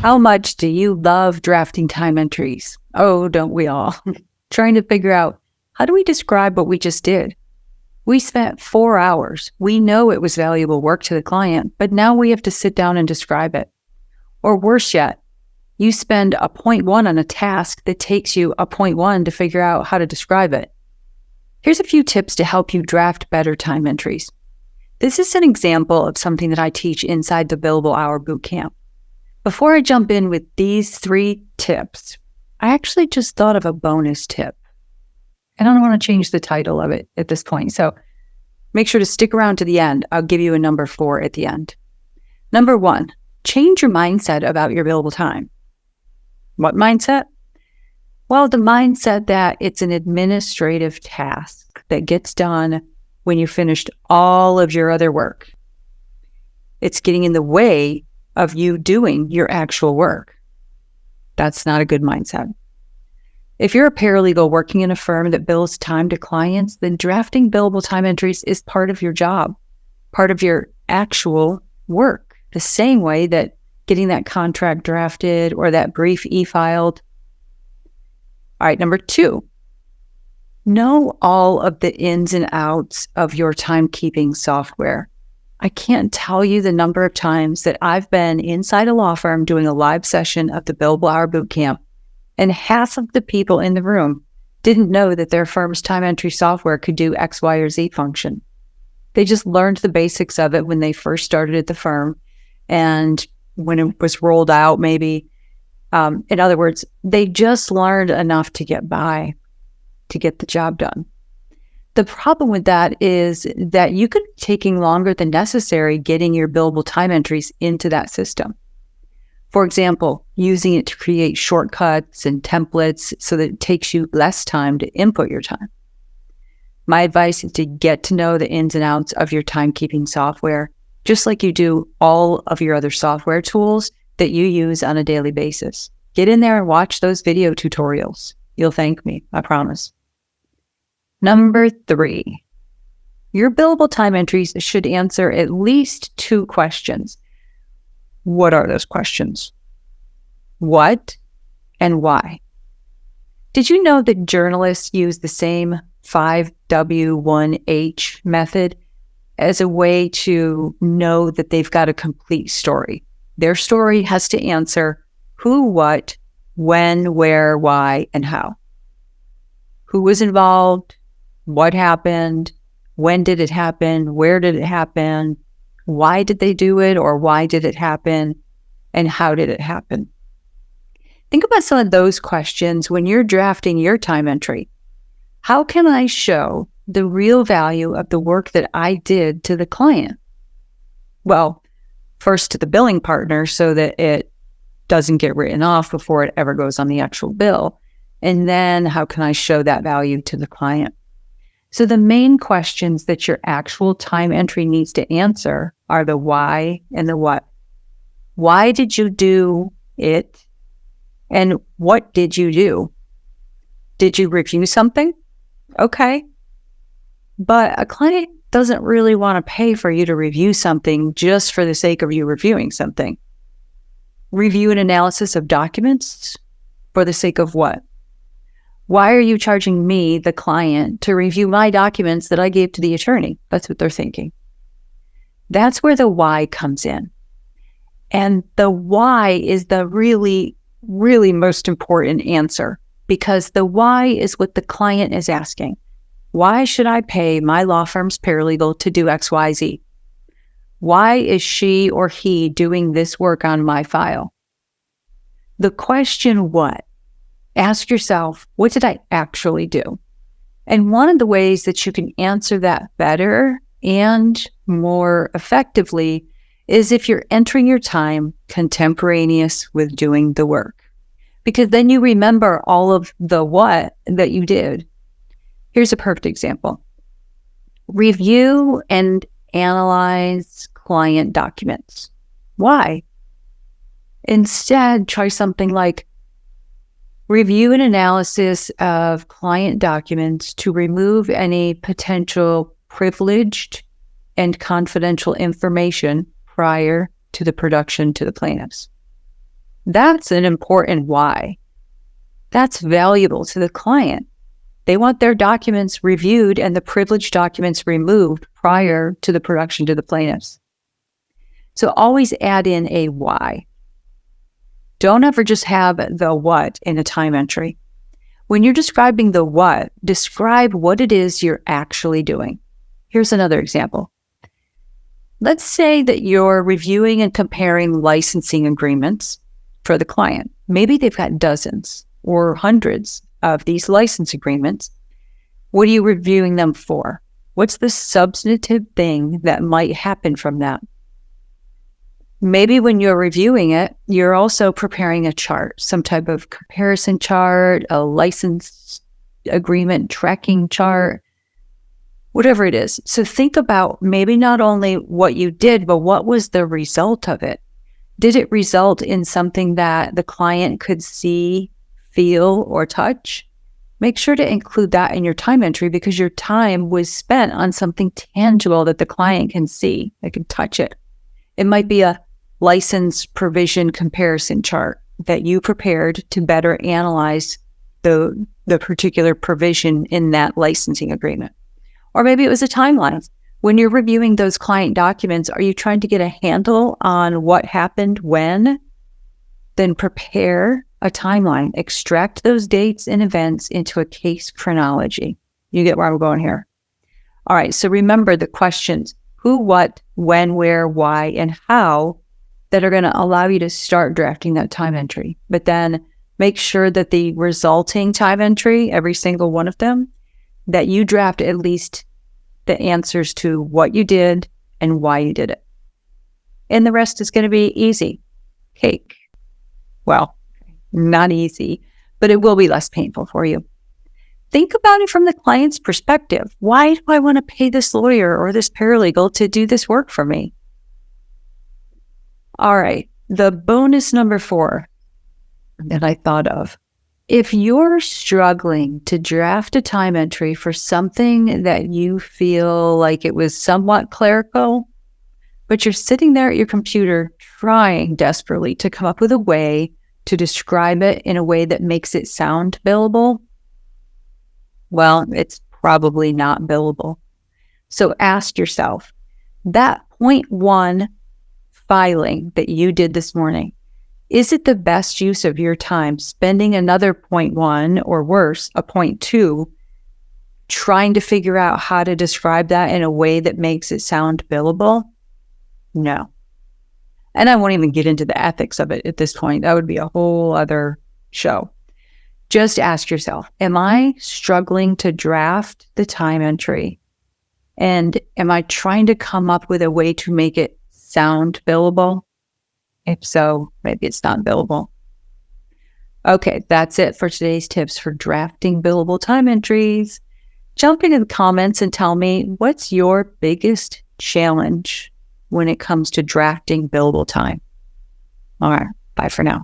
How much do you love drafting time entries? Oh, don't we all? Trying to figure out, how do we describe what we just did? We spent 4 hours. We know it was valuable work to the client, but now we have to sit down and describe it. Or worse yet, you spend a 0.1 on a task that takes you a 0.1 to figure out how to describe it. Here's a few tips to help you draft better time entries. This is an example of something that I teach inside the Billable Hour Boot Camp. Before I jump in with these 3 tips, I actually just thought of a bonus tip. And I don't want to change the title of it at this point. So make sure to stick around to the end. I'll give you a number 4 at the end. Number 1, change your mindset about your billable time. What mindset? Well, the mindset that it's an administrative task that gets done when you finished all of your other work. It's getting in the way of you doing your actual work. That's not a good mindset. If you're a paralegal working in a firm that bills time to clients, then drafting billable time entries is part of your job, part of your actual work, the same way that getting that contract drafted or that brief e-filed. All right, number 2, know all of the ins and outs of your timekeeping software. I can't tell you the number of times that I've been inside a law firm doing a live session of the Billable Hour Boot Camp, and half of the people in the room didn't know that their firm's time entry software could do X, Y, or Z function. They just learned the basics of it when they first started at the firm, and when it was rolled out, maybe. In other words, they just learned enough to get by, to get the job done. The problem with that is that you could be taking longer than necessary getting your billable time entries into that system. For example, using it to create shortcuts and templates so that it takes you less time to input your time. My advice is to get to know the ins and outs of your timekeeping software, just like you do all of your other software tools that you use on a daily basis. Get in there and watch those video tutorials. You'll thank me, I promise. Number 3, your billable time entries should answer at least 2 questions. What are those questions? What and why? Did you know that journalists use the same 5W1H method as a way to know that they've got a complete story? Their story has to answer who, what, when, where, why, and how. Who was involved? What happened? When did it happen? Where did it happen? Why did they do it, or why did it happen? And how did it happen? Think about some of those questions when you're drafting your time entry. How can I show the real value of the work that I did to the client? Well, first to the billing partner so that it doesn't get written off before it ever goes on the actual bill. And then how can I show that value to the client? So the main questions that your actual time entry needs to answer are the why and the what. Why did you do it? And what did you do? Did you review something? Okay. But a client doesn't really want to pay for you to review something just for the sake of you reviewing something. Review an analysis of documents for the sake of what? Why are you charging me, the client, to review my documents that I gave to the attorney? That's what they're thinking. That's where the why comes in. And the why is the really, really most important answer, because the why is what the client is asking. Why should I pay my law firm's paralegal to do X, Y, Z? Why is she or he doing this work on my file? The question what? Ask yourself, what did I actually do? And one of the ways that you can answer that better and more effectively is if you're entering your time contemporaneous with doing the work, because then you remember all of the what that you did. Here's a perfect example. Review and analyze client documents. Why? Instead, try something like review an analysis of client documents to remove any potential privileged and confidential information prior to the production to the plaintiffs. That's an important why. That's valuable to the client. They want their documents reviewed and the privileged documents removed prior to the production to the plaintiffs. So always add in a why. Don't ever just have the what in a time entry. When you're describing the what, describe what it is you're actually doing. Here's another example. Let's say that you're reviewing and comparing licensing agreements for the client. Maybe they've got dozens or hundreds of these license agreements. What are you reviewing them for? What's the substantive thing that might happen from that? Maybe when you're reviewing it, you're also preparing a chart, some type of comparison chart, a license agreement tracking chart, whatever it is. So think about maybe not only what you did, but what was the result of it? Did it result in something that the client could see, feel, or touch? Make sure to include that in your time entry because your time was spent on something tangible that the client can see. They can touch it. It might be a license provision comparison chart that you prepared to better analyze the particular provision in that licensing agreement. Or maybe it was a timeline. When you're reviewing those client documents, are you trying to get a handle on what happened when? Then prepare a timeline. Extract those dates and events into a case chronology. You get where I'm going here. All right, so remember the questions: who, what, when, where, why, and how that are going to allow you to start drafting that time entry. But then make sure that the resulting time entry, every single one of them, that you draft at least the answers to what you did and why you did it. And the rest is going to be easy. Cake. Well, not easy, but it will be less painful for you. Think about it from the client's perspective. Why do I want to pay this lawyer or this paralegal to do this work for me? All right, the bonus number 4 that I thought of. If you're struggling to draft a time entry for something that you feel like it was somewhat clerical, but you're sitting there at your computer trying desperately to come up with a way to describe it in a way that makes it sound billable, well, it's probably not billable. So ask yourself, that point 1 filing that you did this morning, is it the best use of your time spending another point 1 or worse, a point 2, trying to figure out how to describe that in a way that makes it sound billable? No. And I won't even get into the ethics of it at this point. That would be a whole other show. Just ask yourself, am I struggling to draft the time entry? And am I trying to come up with a way to make it sound billable? If so, maybe it's not billable. Okay, that's it for today's tips for drafting billable time entries. Jump into the comments and tell me, what's your biggest challenge when it comes to drafting billable time? All right, bye for now.